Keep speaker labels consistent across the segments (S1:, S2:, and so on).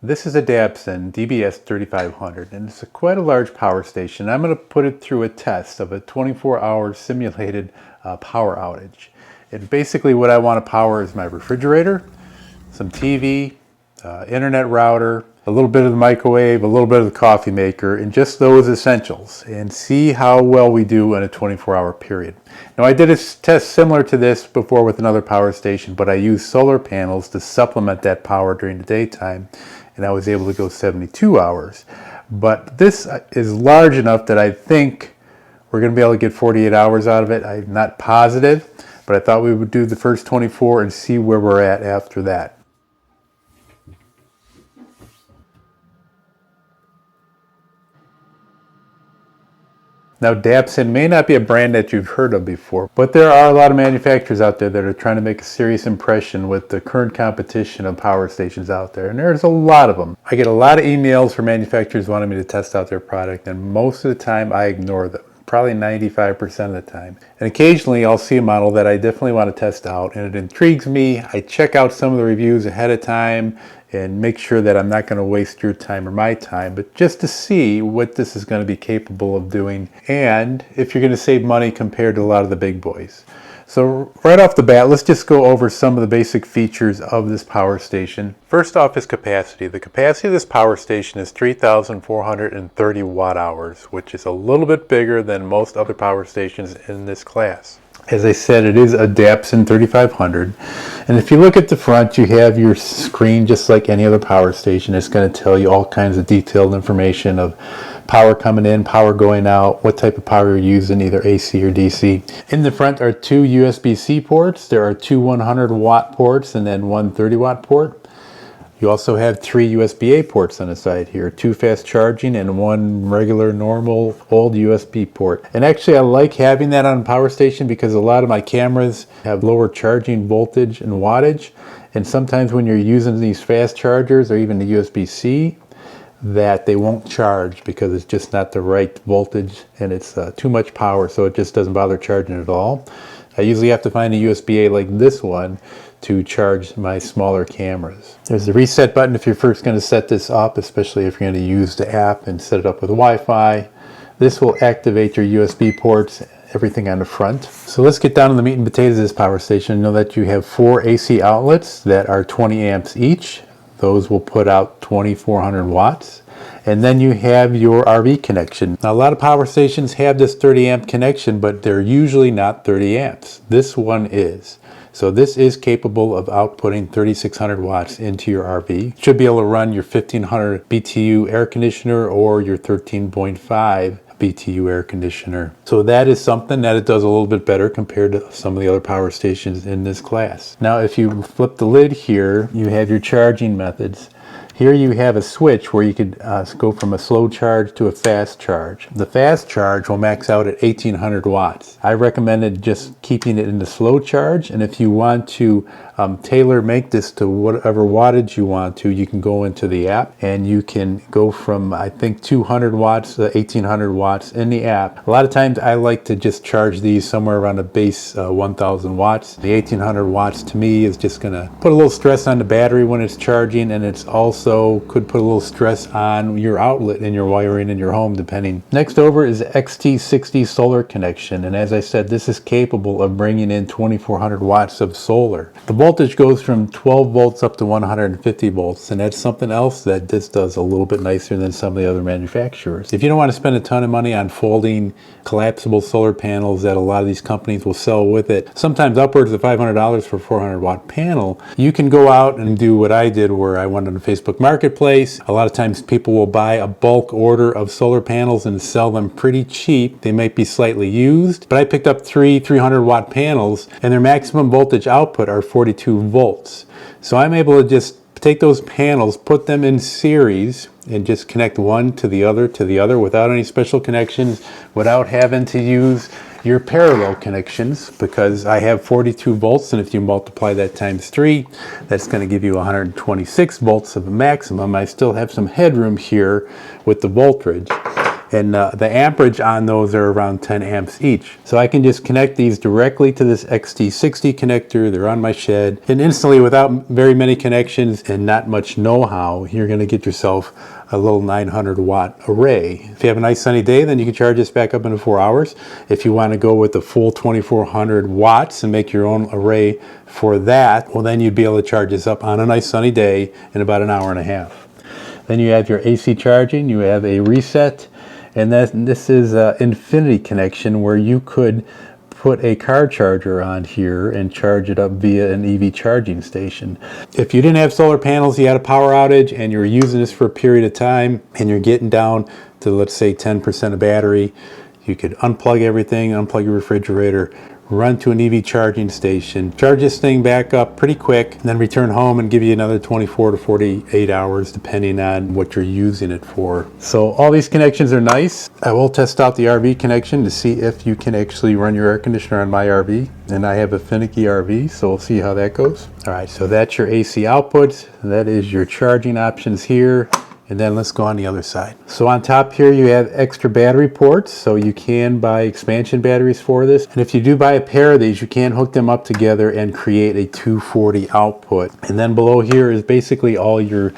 S1: This is a Dabbsson DBS3500 and it's quite a large power station. I'm going to put it through a test of a 24-hour simulated power outage. And basically what I want to power is my refrigerator, some TV, internet router, a little bit of the microwave, a little bit of the coffee maker, and just those essentials, and see how well we do in a 24-hour period. Now I did a test similar to this before with another power station, but I used solar panels to supplement that power during the daytime, and I was able to go 72 hours. But this is large enough that I think we're going to be able to get 48 hours out of it. I'm not positive, but I thought we would do the first 24 and see where we're at after that. Now, Dabbsson may not be a brand that you've heard of before, but there are a lot of manufacturers out there that are trying to make a serious impression with the current competition of power stations out there, and there's a lot of them. I get a lot of emails from manufacturers wanting me to test out their product, and most of the time I ignore them, probably 95% of the time. And occasionally I'll see a model that I definitely want to test out, and it intrigues me. I check out some of the reviews ahead of time and make sure that I'm not going to waste your time or my time, but just to see what this is going to be capable of doing and if you're going to save money compared to a lot of the big boys. So right off the bat, let's just go over some of the basic features of this power station. First off is capacity. The capacity of this power station is 3,430 watt hours, which is a little bit bigger than most other power stations in this class. As I said, it is a Dabbsson 3500, and if you look at the front, you have your screen just like any other power station. It's going to tell you all kinds of detailed information of power coming in, power going out, what type of power you're using, either AC or DC. In the front are two USB-C ports. There are two 100 watt ports and then one 30 watt port. You also have three USB-A ports on the side here, two fast charging and one regular normal old USB port. And actually I like having that on a power station because a lot of my cameras have lower charging voltage and wattage, and sometimes when you're using these fast chargers or even the USB-C, that they won't charge because it's just not the right voltage and it's too much power, so it just doesn't bother charging at all. I usually have to find a USB-A like this one to charge my smaller cameras. There's the reset button if you're first going to set this up, especially if you're going to use the app and set it up with Wi-Fi. This will activate your USB ports, everything on the front. So let's get down to the meat and potatoes of this power station. Know that you have 4 AC outlets that are 20 amps each. Those will put out 2,400 watts. And then you have your RV connection. Now a lot of power stations have this 30 amp connection, but they're usually not 30 amps. This one is. So this is capable of outputting 3,600 watts into your RV. Should be able to run your 1,500 BTU air conditioner or your 13.5 BTU air conditioner. So that is something that it does a little bit better compared to some of the other power stations in this class. Now if you flip the lid here, you have your charging methods. Here you have a switch where you could go from a slow charge to a fast charge. The fast charge will max out at 1,800 watts. I recommended just keeping it in the slow charge, and if you want to tailor make this to whatever wattage you want to, you can go into the app and you can go from I think 200 watts to 1,800 watts in the app. A lot of times I like to just charge these somewhere around a base 1,000 watts. The 1,800 watts to me is just going to put a little stress on the battery when it's charging, and it's also could put a little stress on your outlet and your wiring in your home depending. Next over is XT60 solar connection, and as I said, this is capable of bringing in 2,400 watts of solar. The voltage goes from 12 volts up to 150 volts, and that's something else that this does a little bit nicer than some of the other manufacturers. If you don't want to spend a ton of money on folding collapsible solar panels that a lot of these companies will sell with it, sometimes upwards of $500 for a 400 watt panel, you can go out and do what I did where I went on the Facebook Marketplace. A lot of times people will buy a bulk order of solar panels and sell them pretty cheap. They might be slightly used, but I picked up 300 watt panels and their maximum voltage output are 42 volts. So I'm able to just take those panels, put them in series, and just connect one to the other without any special connections, without having to use your parallel connections, because I have 42 volts, and if you multiply that times 3, that's going to give you 126 volts of the maximum. I still have some headroom here with the voltage. And the amperage on those are around 10 amps each. So I can just connect these directly to this XT60 connector. They're on my shed, and instantly, without very many connections and not much know-how, you're going to get yourself a little 900 watt array. If you have a nice sunny day, then you can charge this back up into 4 hours. If you want to go with the full 2400 watts and make your own array for that, well, then you'd be able to charge this up on a nice sunny day in about an hour and a half. Then you have your AC charging, you have a reset, and this is an infinity connection where you could put a car charger on here and charge it up via an EV charging station. If you didn't have solar panels, you had a power outage and you're using this for a period of time and you're getting down to, let's say, 10% of battery, you could unplug everything, unplug your refrigerator, run to an EV charging station, charge this thing back up pretty quick, and then return home and give you another 24 to 48 hours depending on what you're using it for. So all these connections are nice. I will test out the RV connection to see if you can actually run your air conditioner on my RV. And I have a finicky RV, so we'll see how that goes. All right, so that's your AC output. That is your charging options here. And then let's go on the other side. So on top here you have extra battery ports, so you can buy expansion batteries for this. And if you do buy a pair of these, you can hook them up together and create a 240 output. And then below here is basically all your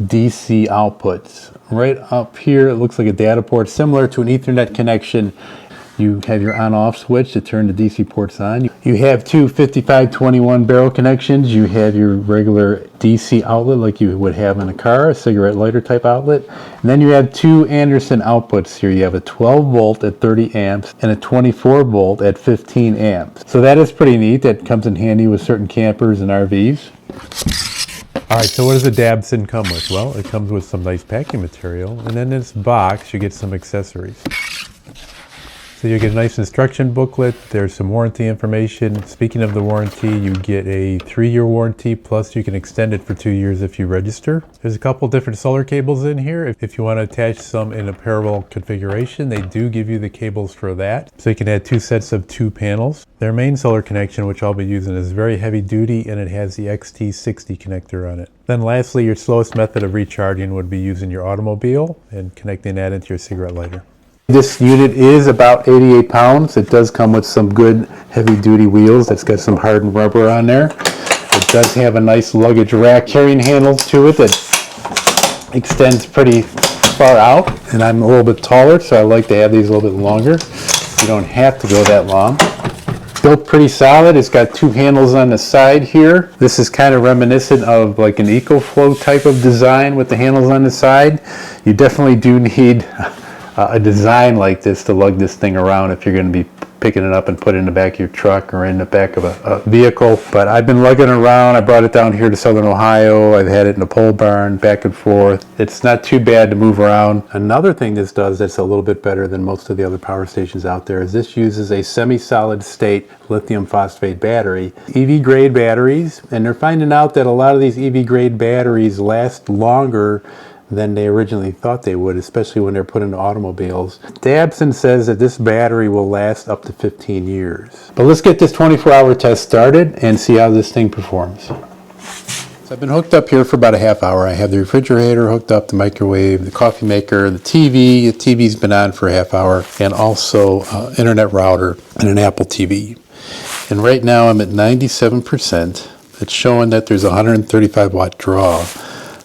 S1: DC outputs. Right up here it looks like a data port similar to an Ethernet connection. You have your on-off switch to turn the DC ports on. You have two 5521 barrel connections. You have your regular DC outlet like you would have in a car, a cigarette lighter type outlet. And then you have two Anderson outputs here. You have a 12 volt at 30 amps and a 24 volt at 15 amps. So that is pretty neat. That comes in handy with certain campers and RVs. All right, so what does the Dabbsson come with? Well, it comes with some nice packing material, and then in this box you get some accessories. So you get a nice instruction booklet, there's some warranty information. Speaking of the warranty, you get a 3-year warranty, plus you can extend it for 2 years if you register. There's a couple different solar cables in here. If you want to attach some in a parallel configuration, they do give you the cables for that. So you can add 2 sets of 2 panels. Their main solar connection, which I'll be using, is very heavy duty and it has the XT60 connector on it. Then lastly, your slowest method of recharging would be using your automobile and connecting that into your cigarette lighter. This unit is about 88 pounds. It does come with some good heavy-duty wheels. It's got some hardened rubber on there. It does have a nice luggage rack carrying handle to it that extends pretty far out. And I'm a little bit taller, so I like to have these a little bit longer. You don't have to go that long. Built pretty solid. It's got 2 handles on the side here. This is kind of reminiscent of like an EcoFlow type of design with the handles on the side. You definitely do need a design like this to lug this thing around if you're going to be picking it up and put it in the back of your truck or in the back of a vehicle. But I've been lugging it around. I brought it down here to Southern Ohio. I've had it in a pole barn, back and forth. It's not too bad to move around. Another thing this does that's a little bit better than most of the other power stations out there is this uses a semi-solid state lithium phosphate battery. EV grade batteries, and they're finding out that a lot of these EV grade batteries last longer than they originally thought they would, especially when they're put into automobiles. Dabbsson says that this battery will last up to 15 years. But let's get this 24-hour test started and see how this thing performs. So I've been hooked up here for about a half hour. I have the refrigerator hooked up, the microwave, the coffee maker, the TV. The TV's been on for a half hour, and also internet router and an Apple TV. And right now I'm at 97%. It's showing that there's a 135 watt draw.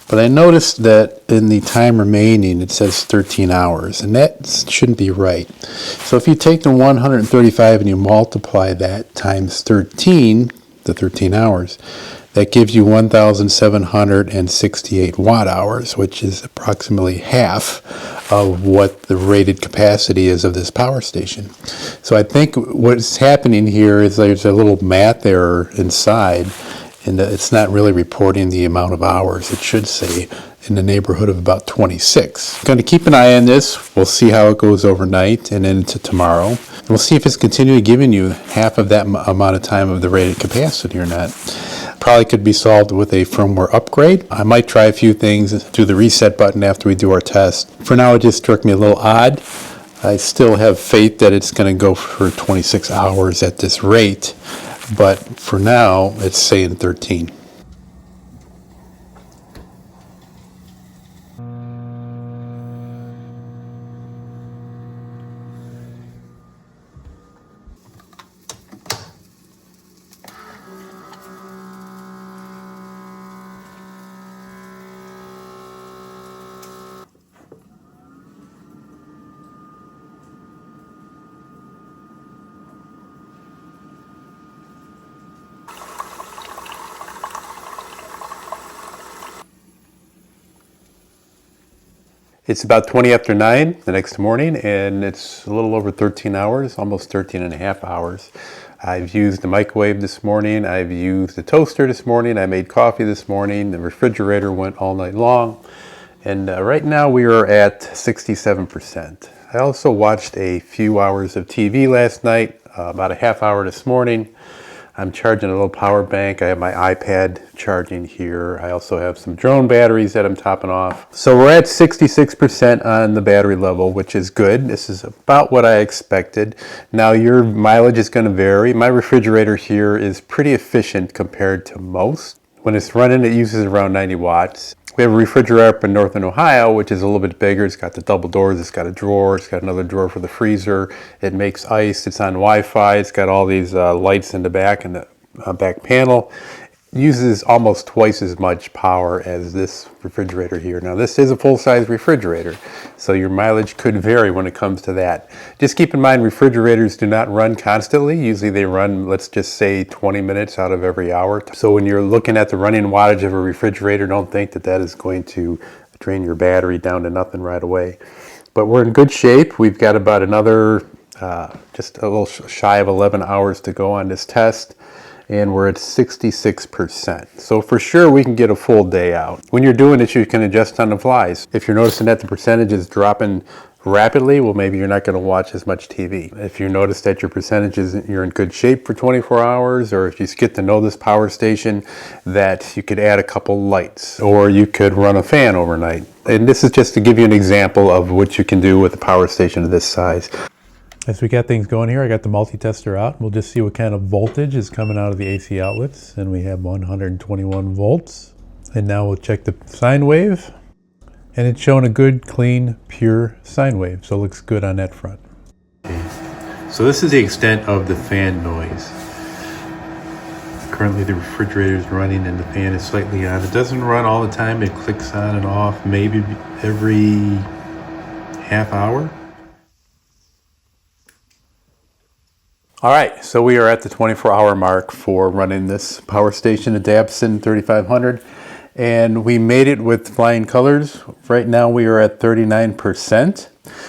S1: But I noticed that in the time remaining, it says 13 hours, and that shouldn't be right. So if you take the 135 and you multiply that times 13, the 13 hours, that gives you 1,768 watt hours, which is approximately half of what the rated capacity is of this power station. So I think what's happening here is there's a little math error inside, and it's not really reporting the amount of hours. It should say in the neighborhood of about 26. I'm going to keep an eye on this. We'll see how it goes overnight and into tomorrow. And we'll see if it's continually giving you half of that amount of time of the rated capacity or not. Probably could be solved with a firmware upgrade. I might try a few things, do the reset button after we do our test. For now, it just struck me a little odd. I still have faith that it's going to go for 26 hours at this rate. But for now, it's saying 13. It's about 20 after 9 the next morning, and it's a little over 13 hours, almost 13 and a half hours. I've used the microwave this morning. I've used the toaster this morning. I made coffee this morning. The refrigerator went all night long. And right now we are at 67%. I also watched a few hours of TV last night, about a half hour this morning. I'm charging a little power bank. I have my iPad charging here. I also have some drone batteries that I'm topping off. So we're at 66% on the battery level, which is good. This is about what I expected. Now your mileage is going to vary. My refrigerator here is pretty efficient compared to most. When it's running, it uses around 90 watts. We have a refrigerator up in Northern Ohio, which is a little bit bigger. It's got the double doors, it's got a drawer, it's got another drawer for the freezer. It makes ice, it's on Wi-Fi, it's got all these lights in the back and the back panel. It uses almost twice as much power as this refrigerator here. Now this is a full-size refrigerator, so your mileage could vary when it comes to that. Just keep in mind, refrigerators do not run constantly. Usually they run, let's just say 20 minutes out of every hour. So when you're looking at the running wattage of a refrigerator, don't think that that is going to drain your battery down to nothing right away. But we're in good shape. We've got about another, just a little shy of 11 hours to go on this test. And we're at 66%. So for sure we can get a full day out. When you're doing it, you can adjust on the flies. If you're noticing that the percentage is dropping rapidly, well, maybe you're not going to watch as much TV. If you notice that your percentages, you're in good shape for 24 hours, or if you get to know this power station, that you could add a couple lights, or you could run a fan overnight. And this is just to give you an example of what you can do with a power station of this size. As we got things going here, I got the multi-tester out. We'll just see what kind of voltage is coming out of the AC outlets. And we have 121 volts. And now we'll check the sine wave. And it's showing a good, clean, pure sine wave. So it looks good on that front. Okay. So this is the extent of the fan noise. Currently the refrigerator is running and the fan is slightly on. It doesn't run all the time. It clicks on and off maybe every half hour. All right, so we are at the 24-hour mark for running this power station, the Dabbsson 3500, and we made it with flying colors. Right now we are at 39%.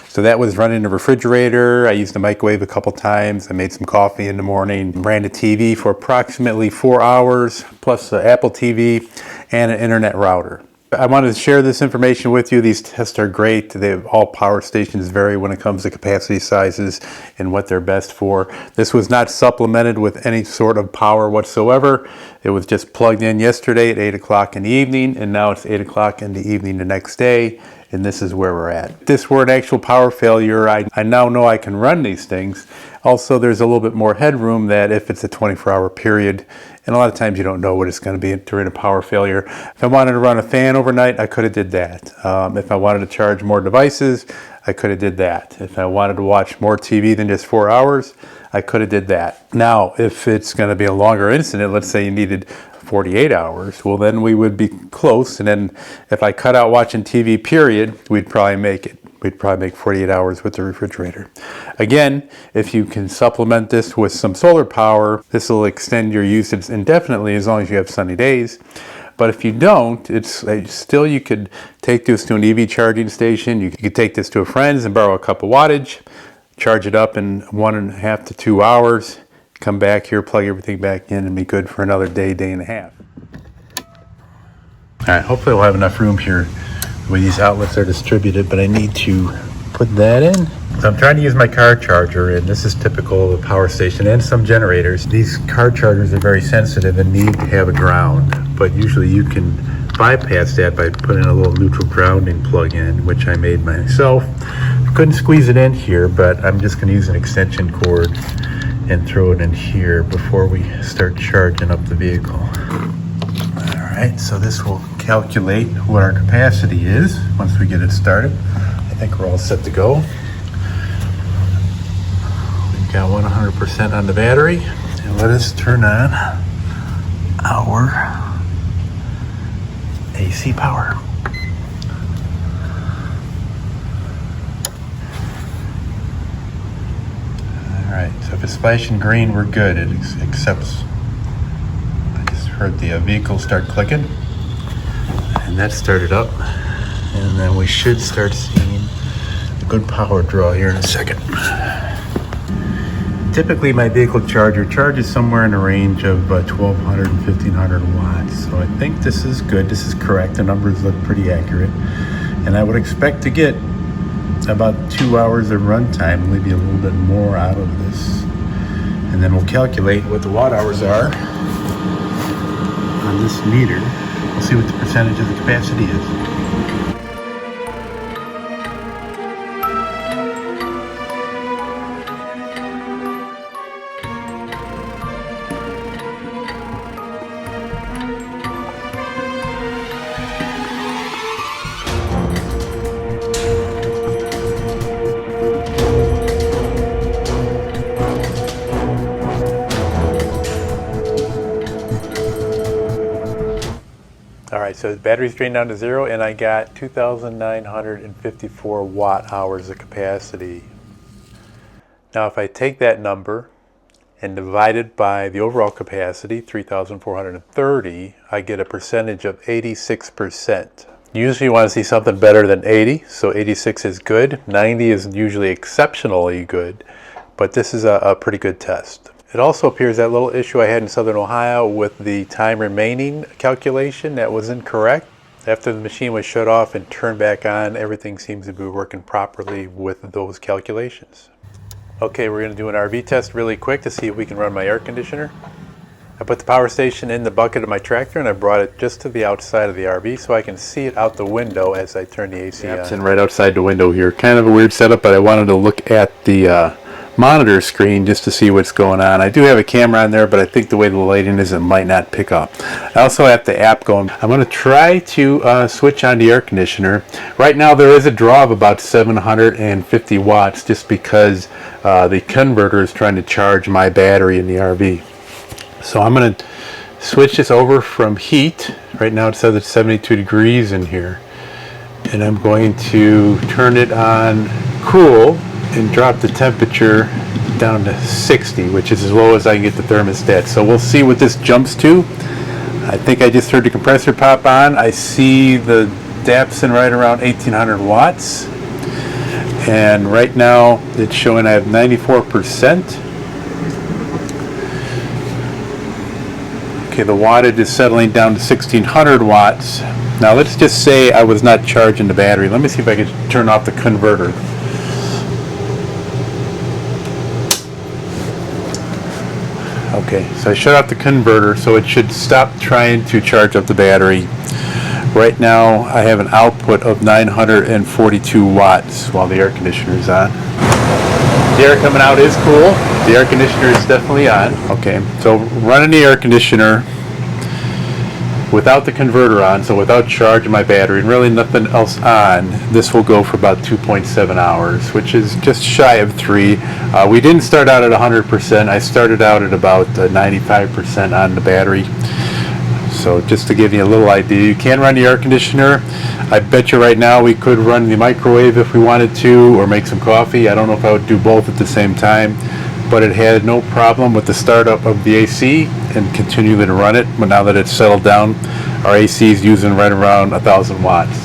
S1: So that was running the refrigerator. I used the microwave a couple times. I made some coffee in the morning, ran the TV for approximately 4 hours, plus the Apple TV and an internet router. I wanted to share this information with you. These tests are great. All power stations vary when it comes to capacity sizes and what they're best for. This was not supplemented with any sort of power whatsoever. It was just plugged in yesterday at 8 o'clock in the evening, and now it's 8 o'clock in the evening the next day, and this is where we're at. If this were an actual power failure, I now know I can run these things. Also, there's a little bit more headroom that if it's a 24-hour period, and a lot of times you don't know what it's going to be during a power failure. If I wanted to run a fan overnight, I could have did that. If I wanted to charge more devices, I could have did that. If I wanted to watch more TV than just 4 hours, I could have did that. Now, if it's going to be a longer incident, let's say you needed 48 hours, well then we would be close, and then if I cut out watching TV period, we'd probably make it. We'd probably make 48 hours with the refrigerator. Again, if you can supplement this with some solar power, this will extend your usage indefinitely as long as you have sunny days. But if you don't, it's still, you could take this to an EV charging station. You could take this to a friend's and borrow a couple wattage, charge it up in 1.5 to 2 hours, come back here, plug everything back in, and be good for another day, day and a half. All right, hopefully we'll have enough room here where these outlets are distributed, but I need to put that in. So I'm trying to use my car charger, and this is typical of a power station and some generators. These car chargers are very sensitive and need to have a ground, but usually you can bypass that by putting a little neutral grounding plug in, which I made myself. Couldn't squeeze it in here, but I'm just going to use an extension cord and throw it in here before we start charging up the vehicle. All right, so this will calculate what our capacity is once we get it started. I think we're all set to go. We've got 100% on the battery, and let us turn on our AC power. All right, so if it's flashing green, we're good. It accepts. I just heard the vehicle start clicking. And that started up, And then we should start seeing a good power draw here in a second. Typically my vehicle charger charges somewhere in the range of 1200 and 1500 watts. So I think this is good, this is correct. The numbers look pretty accurate. And I would expect to get about 2 hours of runtime, maybe a little bit more out of this. And then we'll calculate what the watt hours are on this meter. We'll see what the percentage of the capacity is. Alright, so the battery's drained down to 0 and I got 2,954 watt hours of capacity. Now if I take that number and divide it by the overall capacity, 3,430, I get a percentage of 86%. Usually you want to see something better than 80, so 86 is good. 90 is usually exceptionally good, but this is a pretty good test. It also appears that little issue I had in Southern Ohio with the time remaining calculation, that was incorrect. After the machine was shut off and turned back on, everything seems to be working properly with those calculations. Okay, we're going to do an RV test really quick to see if we can run my air conditioner. I put the power station in the bucket of my tractor and I brought it just to the outside of the RV so I can see it out the window as I turn the AC on. Dabbsson right outside the window here. Kind of a weird setup, but I wanted to look at the monitor screen just to see what's going on. I do have a camera on there, but I think the way the lighting is, it might not pick up. I also have the app going. I'm going to try to switch on the air conditioner. Right now there is a draw of about 750 watts just because the converter is trying to charge my battery in the RV. So I'm going to switch this over from heat. Right now it says it's 72 degrees in here. And I'm going to turn it on cool and drop the temperature down to 60, which is as low as I can get the thermostat. So we'll see what this jumps to. I think I just heard the compressor pop on. I see the Dabbsson right around 1800 watts. And right now it's showing I have 94%. Okay, the wattage is settling down to 1600 watts. Now let's just say I was not charging the battery. Let me see if I can turn off the converter. Okay, so I shut off the converter, so it should stop trying to charge up the battery. Right now I have an output of 942 watts while the air conditioner is on. The air coming out is cool. The air conditioner is definitely on. Okay, so running the air conditioner without the converter on, so without charging my battery and really nothing else on, this will go for about 2.7 hours, which is just shy of 3. We didn't start out at 100%. I started out at about 95% on the battery. So just to give you a little idea, you can run the air conditioner. I bet you right now we could run the microwave if we wanted to, or make some coffee. I don't know if I would do both at the same time, but it had no problem with the startup of the AC and continuing to run it. But now that it's settled down, our AC is using right around 1000 watts.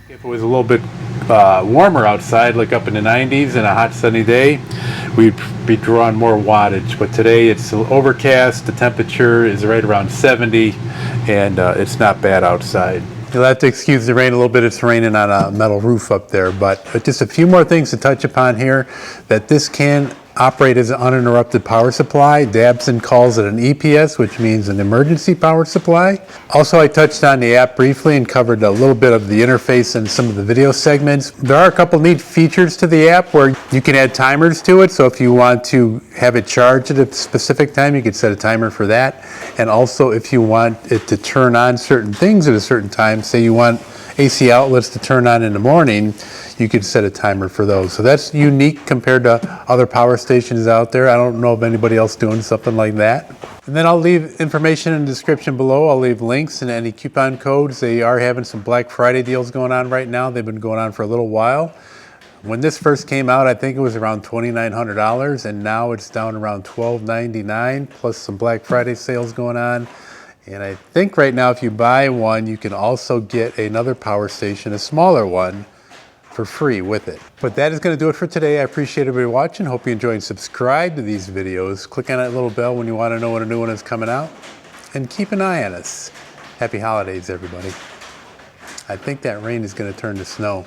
S1: If it was a little bit warmer outside, like up in the 90s and a hot sunny day, we'd be drawing more wattage. But today it's overcast, the temperature is right around 70, and it's not bad outside. You'll have to excuse the rain a little bit. It's raining on a metal roof up there, but just a few more things to touch upon here. That this can operate as an uninterrupted power supply. Dabbsson calls it an EPS, which means an emergency power supply. Also, I touched on the app briefly and covered a little bit of the interface and some of the video segments. There are a couple neat features to the app where you can add timers to it. So if you want to have it charged at a specific time, you can set a timer for that. And also if you want it to turn on certain things at a certain time, say you want AC outlets to turn on in the morning, you can set a timer for those. So that's unique compared to other power stations out there. I don't know of anybody else doing something like that. And then I'll leave information in the description below. I'll leave links and any coupon codes. They are having some Black Friday deals going on right now. They've been going on for a little while. When this first came out, I think it was around $2,900, and now it's down around $1,299, plus some Black Friday sales going on. And I think right now if you buy one, you can also get another power station, a smaller one, for free with it. But that is going to do it for today. I appreciate everybody watching. Hope you enjoyed and subscribe to these videos. Click on that little bell when you want to know when a new one is coming out. And keep an eye on us. Happy holidays, everybody. I think that rain is going to turn to snow.